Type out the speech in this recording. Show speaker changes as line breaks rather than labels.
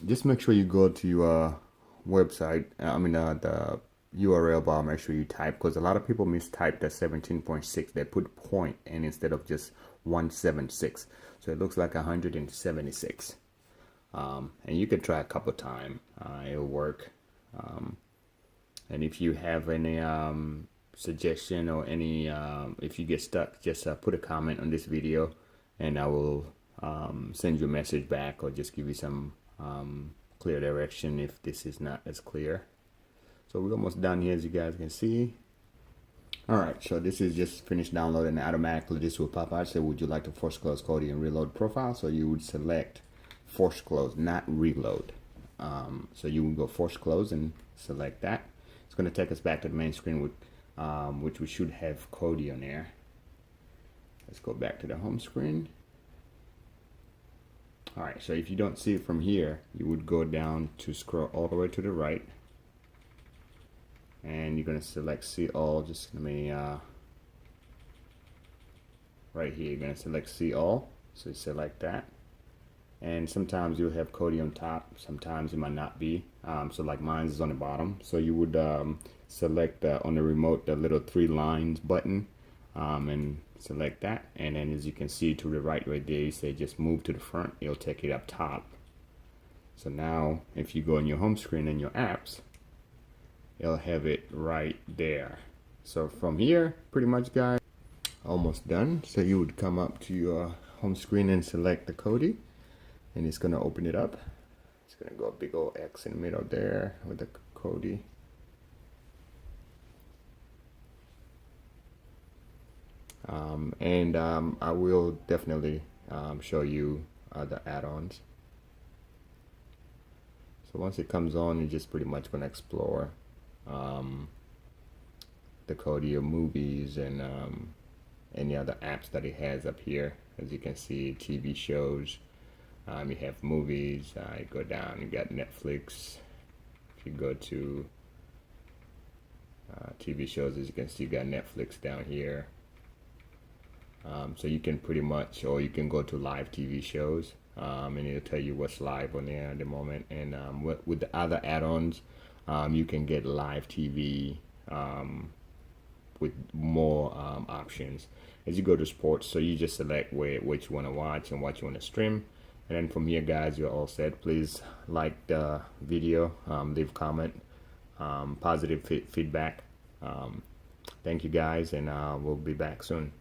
just make sure you go to your website. The URL bar. Make sure you type, because a lot of people mistype the 17.6. They put point in instead of just 176, so it looks like 176. And you can try a couple times. It'll work. And if you have any suggestion or any if you get stuck, just put a comment on this video, and I will send you a message back, or just give you some clear direction if this is not as clear. So we're almost done here, as you guys can see. Alright, so this is just finished downloading. Automatically this will pop out, say would you like to force close Kodi and reload profile. So you would select force close, not reload. So you would go force close and select that. It's going to take us back to the main screen with which we should have Kodi on there. Let's go back to the home screen. Alright, so if you don't see it from here, you would go down to scroll all the way to the right, and you're going to select see all. Just let me right here, you're going to select see all. So you select that, and sometimes you'll have Kodi on top, sometimes it might not be. So like mine is on the bottom, so you would select on the remote the little 3 lines button, and select that, and then as you can see to the right there, you say just move to the front, it'll take it up top. So now if you go in your home screen and your apps, it'll have it right there. So from here, pretty much guys, almost done. So you would come up to your home screen and select the Kodi, and it's going to open it up. It's going to go a big old X in the middle there with the Kodi. I will definitely show you the add-ons. So once it comes on, you're just pretty much going to explore the Kodi of movies and any other apps that it has up here. As you can see, TV shows, you have movies. You go down, you got Netflix. If you go to TV shows, as you can see, you got Netflix down here. So you can pretty much, or you can go to live TV shows, and it'll tell you what's live on there at the moment. And with the other add-ons, you can get live TV with more options. As you go to sports, so you just select what you want to watch and what you want to stream. And then from here, guys, you're all set. Please like the video, leave a comment, positive feedback. Thank you guys, and we'll be back soon.